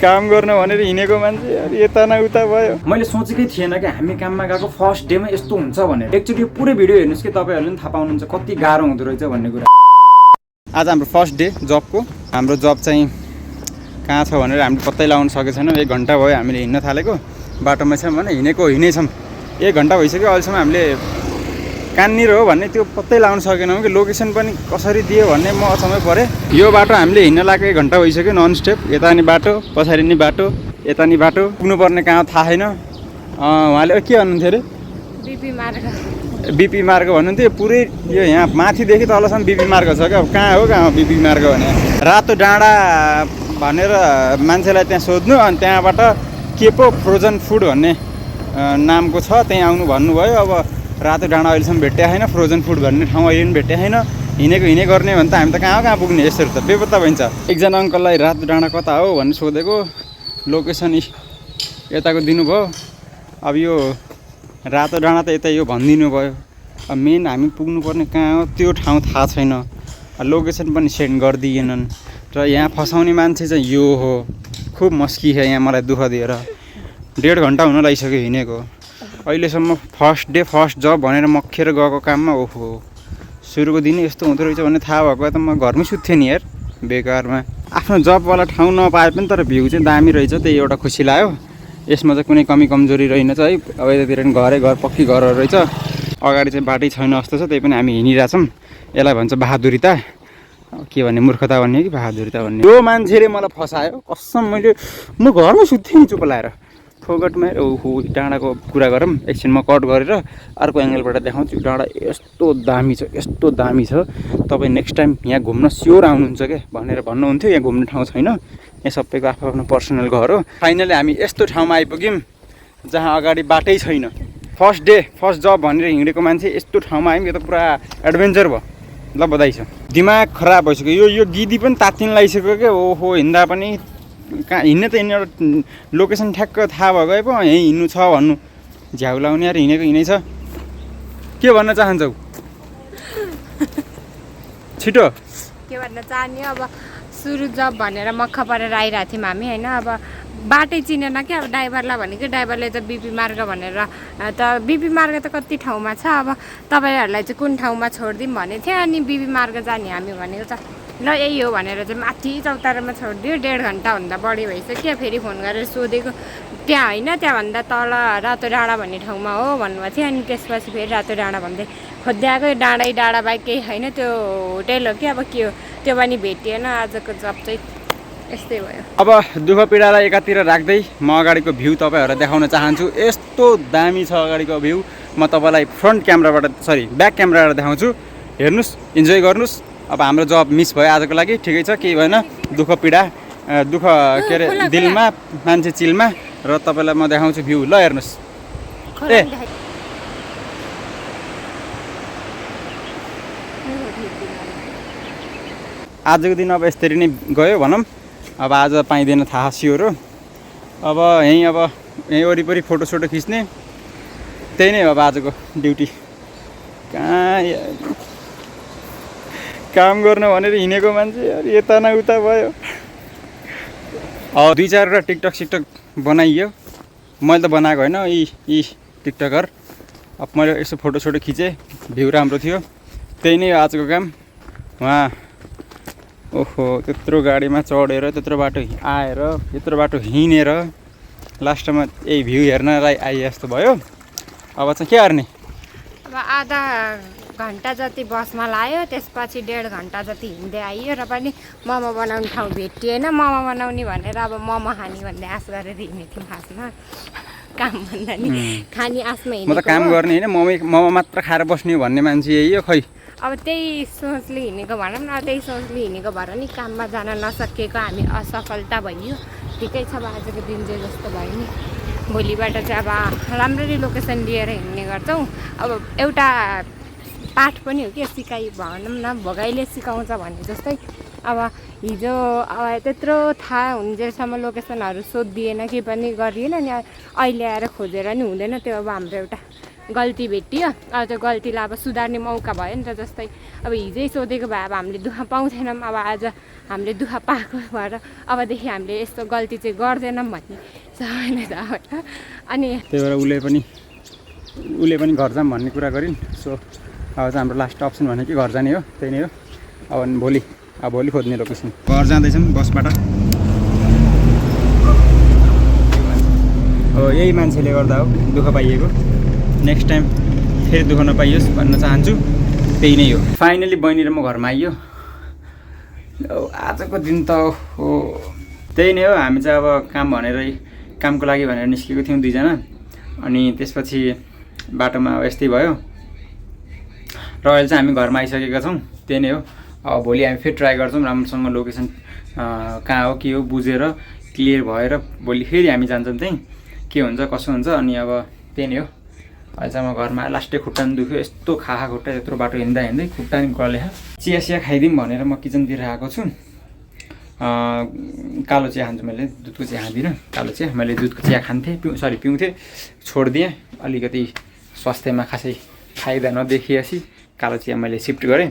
काम गर्न भनेर हिँडेको मान्छे अनि यता न उता भयो। मैले सोचेकै थिएन कि हामी काममा गएको फर्स्ट डेमा यस्तो हुन्छ भनेर। एकचोटि पुरै भिडियो हेर्नुहोस् कि तपाईँहरूले पनि थाहा पाउनुहुन्छ कति गाह्रो हुँदो रहेछ भन्ने कुरा। आज हाम्रो फर्स्ट डे जबको। हाम्रो जब चाहिँ कहाँ छ भनेर हामीले पत्तै लगाउन सकेको छैनौँ। 1 घन्टा भयो हामीले हिँड्न थालेको, बाटोमा छौँ भने हिँडेछौँ 1 घन्टा भइसक्यो। अहिलेसम्म हामीले कहाँनिर हो भन्ने त्यो पत्तै लगाउन सकेनौँ कि लोकेसन पनि कसरी दियो भन्ने म अचम्मै परेँ। यो बाटो हामीले हिँड्न लागेको 1 घन्टा भइसक्यो नन स्टप। यता नि बाटो, पछाडि नि बाटो, यता नि बाटो, पुग्नुपर्ने कहाँ थाहा छैन। उहाँले के भन्नुहुन्थ्यो अरे? बिपी मार्ग भन्नुहुन्थ्यो। पुरै यो यहाँ माथिदेखि तलसम्म बिपी मार्ग छ क्या। कहाँ हो बिपी मार्ग भने? रातो डाँडा भनेर मान्छेलाई त्यहाँ सोध्नु, अनि त्यहाँबाट के पो फ्रोजन फुड भन्ने नामको छ, त्यहीँ आउनु भन्नुभयो। अब रातो डाँडा अहिलेसम्म भेट्या छैन, फ्रोजन फुड भन्ने ठाउँ अहिले पनि भेट्या छैन। हिँडेको गर्ने भने त हामी त कहाँ पुग्ने? यसरी त बेपत्ता भइन्छ। एकजना अङ्कललाई रातो डाँडा कता हो भन्ने सोधेको, लोकेसन यताको दिनुभयो। अब यो रातो डाँडा त यता यो भनिदिनु भयो। अब मेन हामी पुग्नुपर्ने कहाँ हो त्यो ठाउँ थाहा छैन, लोकेसन पनि सेन्ड गरिदिएनन्। र यहाँ फसाउने मान्छे चाहिँ यो हो। खुब मस्की छ यहाँ मलाई दुःख दिएर। 1.5 घन्टा हुन लागिसक्यो हिँडेको। अहिलेसम्म फर्स्ट डे फर्स्ट जब भनेर मक्खेर गएको काममा ओहो सुरुको दिन यस्तो हुँदो रहेछ भन्ने थाहा भएको त म घरमै सुत्थेँ नि यार बेकारमा। आफ्नो जबवाला ठाउँ नपाए पनि तर भ्यू चाहिँ दामी रहेछ, त्यही एउटा खुसी लाग्यो। यसमा चाहिँ कुनै कमी कमजोरी रहेनछ है। अब यतातिर पनि घर पक्की घरहरू रहेछ, अगाडि चाहिँ बाटै छैन जस्तो छ, त्यही पनि हामी हिँडिरहेछौँ। यसलाई भन्छ बहादुरिता। के भन्ने, मूर्खता भन्ने कि बहादुरिता भन्ने। यो मान्छेले मलाई फसायो कसम। म घरमै सुत्थेँ नि चुप लाएर फोकटमा। ओहो डाँडाको कुरा गरौँ एकछिन, म कट गरेर अर्को एङ्गलबाट देखाउँछु। डाँडा यस्तो दामी छ, यस्तो दामी छ। तपाईँ नेक्स्ट टाइम यहाँ घुम्न स्योर आउनुहुन्छ क्या भनेर भन्नुहुन्थ्यो। यहाँ घुम्ने ठाउँ छैन, यहाँ सबैको आफ्नो पर्सनल घर हो। फाइनली हामी यस्तो ठाउँमा आइपुग्यौँ जहाँ अगाडि बाटै छैन। फर्स्ट डे फर्स्ट जब भनेर हिँडेको मान्छे यस्तो ठाउँमा आयौँ। यो त पुरा एडभेन्चर भयो। ल बधाई छ। दिमाग खराब भइसक्यो। यो गिदी पनि तात्तिन लागिसक्यो क्या। ओहो हिँड्दा पनि कहाँ हिँड्ने त हिँड्ने एउटा लोकेसन ठ्याक्क थाहा भयो पो यहीँ हिँड्नु छ भन्नु। झ्याउ लाउने यार हिँडेको छ। के भन्न चाहन्छौ? छिटो के भन्न चाहने? अब सुरु जब भनेर मक्ख परेर आइरहेको थियौँ हामी होइन। अब बाटै चिनेन क्या। अब ड्राइभरलाई भनेको ड्राइभरले त बिपी मार्ग भनेर, त बिपी मार्ग त कति ठाउँमा छ। अब तपाईँहरूलाई चाहिँ कुन ठाउँमा छोडिदिउँ भनेको थियो, अनि बिपी मार्ग जाने हामी भनेको त ल यही हो भनेर चाहिँ माथि चौतारामा छोडिदियो। 1.5 घन्टाभन्दा बढी भइसक्यो। फेरि फोन गरेर सोधेको, त्यहाँ होइन त्यहाँभन्दा तल रातो डाँडा भन्ने ठाउँमा हो भन्नुभएको थियो। अनि त्यसपछि फेरि रातो डाँडा भन्दै खोज्दै आएको। डाँडा बाहेक केही छैन, त्यो होटेल हो कि अब के हो त्यो पनि भेटिएन। आजको जब चाहिँ यस्तै भयो। अब दुःख पीडालाई एकातिर राख्दै म अगाडिको भ्यू तपाईँहरूलाई देखाउन चाहन्छु। यस्तो दामी छ अगाडिको भ्यू। म तपाईँलाई फ्रन्ट क्यामेराबाट ब्याक क्यामेराबाट देखाउँछु। हेर्नुहोस्, इन्जोय गर्नुहोस्। अब हाम्रो जब मिस भयो आजको लागि, ठिकै छ, केही भएन। दुःख पीडा दुःख के अरे दिलमा मान्छे चिलमा। र तपाईँलाई म देखाउँछु भ्यू। ल हेर्नुहोस्। आजको दिन अब यसरी नै गयो भनौँ। अब आज पाइँदैन थाहा स्योर हो। अब यहीँ वरिपरि फोटोसोटो खिच्ने, त्यही नै हो अब आजको ड्युटी। कहाँ काम गर्न भनेर हिँडेको मान्छे यता न उता भयो। 2-4वटा टिकटक बनाइयो। मैले त बनाएको होइन, यी टिकटकर। अब मैले यसो फोटोसोटो खिचेँ, भ्यू राम्रो थियो। त्यही नै हो आजको काम। उहाँ ओहो त्यत्रो गाडीमा चढेर त्यत्रो बाटो आएर त्यत्रो बाटो हिँडेर लास्टमा यही भ्यू हेर्नलाई आइए जस्तो भयो। अब चाहिँ के गर्ने? अब आधा घन्टा जति बसमा लाग्यो, त्यसपछि 1.5 घन्टा जति हिँड्दै आइयो। र पनि मोमो बनाउने ठाउँ भेटिएन। मोमो बनाउने भनेर अब मोमो खाने भन्ने आश गरेर हिँडेको थियौँ। खासमा काम भन्दा नि खाने आशमा हिँडेको। म त काम गर्ने होइन, मोमो मात्र खाएर बस्ने भन्ने मान्छे यही हो। खै अब त्यही सोचले हिँडेको भनौँ न, त्यही सोचले हिँडेको भएर नि काममा जान नसकेको हामी असफलता भइयो। ठिकै छ, अब आजको दिन चाहिँ जस्तो भयो नि। भोलिबाट चाहिँ अब राम्ररी लोकेसन लिएर हिँड्ने गर्छौँ। अब एउटा पाठ पनि हो कि सिकाइ भनौँ न, भोगाइले सिकाउँछ भने जस्तै। अब हिजो त्यत्रो थाहा हुन्जेलसम्म लोकेसनहरू सोधिदिएन, के पनि गरिएन नि। अहिले आएर खोजेर नि हुँदैन। त्यो अब हाम्रो एउटा गल्ती भेटियो अब त्यो गल्तीलाई अब सुधार्ने मौका भयो नि त। जस्तै अब हिजै सोधेको भए अब हामीले दुःख पाउँथेनौँ, अब आज हामीले दुःख पाएको भएर अबदेखि हामीले यस्तो गल्ती चाहिँ गर्दैनौँ भन्ने सबैले त होइन। अनि त्यही भएर उसले पनि घर जाऊँ भन्ने कुरा गरिन्। सो अब चाहिँ हाम्रो लास्ट अप्सन भनेको घर जाने हो, त्यही नै हो। अब भोलि खोज्ने लोकेसन। घर जाँदैछौँ बसबाट। हो यही मान्छेले गर्दा हो दुःख पाइएको, नेक्स्ट टाइम फेरि दुःख नपाइयोस् भन्न चाहन्छु। त्यही नै हो। फाइनली बहिनी र म घरमा आइयो। आजको दिन त हो त्यही नै हो। हामी चाहिँ अब कामको लागि भनेर निस्केको थियौँ दुईजना। अनि त्यसपछि बाटोमा अब यस्तै भयो र अहिले चाहिँ हामी घरमा आइसकेका छौँ। त्यही नै हो। अब भोलि हामी फेरि ट्राई गर्छौँ राम्रोसँग लोकेसन कहाँ हो के हो बुझेर क्लियर भएर भोलि फेरि हामी जान्छौँ त्यहीँ के हुन्छ कसो हुन्छ। अनि अब त्यही नै हो। अहिले चाहिँ म घरमा लास्टै खुट्टा पनि दुख्यो, यस्तो खाखा खुट्टा यत्रो बाटो हिँड्दै खुट्टा पनि गल्यो। चिया खाइदिउँ भनेर म किचनतिर आएको छु। कालो चिया खान्छु मैले, दुधको चिया खाँदिनँ। कालो चिया मैले दुधको चिया पिउँथेँ, छोडिदिएँ। अलिकति स्वास्थ्यमा खासै फाइदा नदेखिएपछि कालो चिया मैले सिफ्ट गरेँ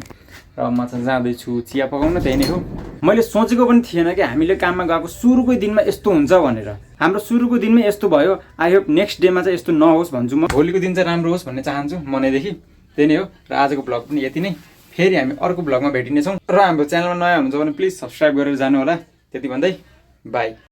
र म चाहिँ जाँदैछु चिया पकाउन। त्यही नै हो। मैले सोचेको पनि थिएन कि हामीले काममा गएको सुरुकै दिनमा यस्तो हुन्छ भनेर। हाम्रो सुरुको दिनमै यस्तो भयो। आई होप नेक्स्ट डेमा चाहिँ यस्तो नहोस् भन्छु म। भोलिको दिन चाहिँ राम्रो होस् भन्ने चाहन्छु मनैदेखि। त्यही नै हो। र आजको ब्लग पनि यति नै। फेरि हामी अर्को ब्लगमा भेटिनेछौँ। र हाम्रो च्यानलमा नयाँ हुनुहुन्छ भने प्लिज सब्सक्राइब गरेर जानु होला। त्यति भन्दै बाई।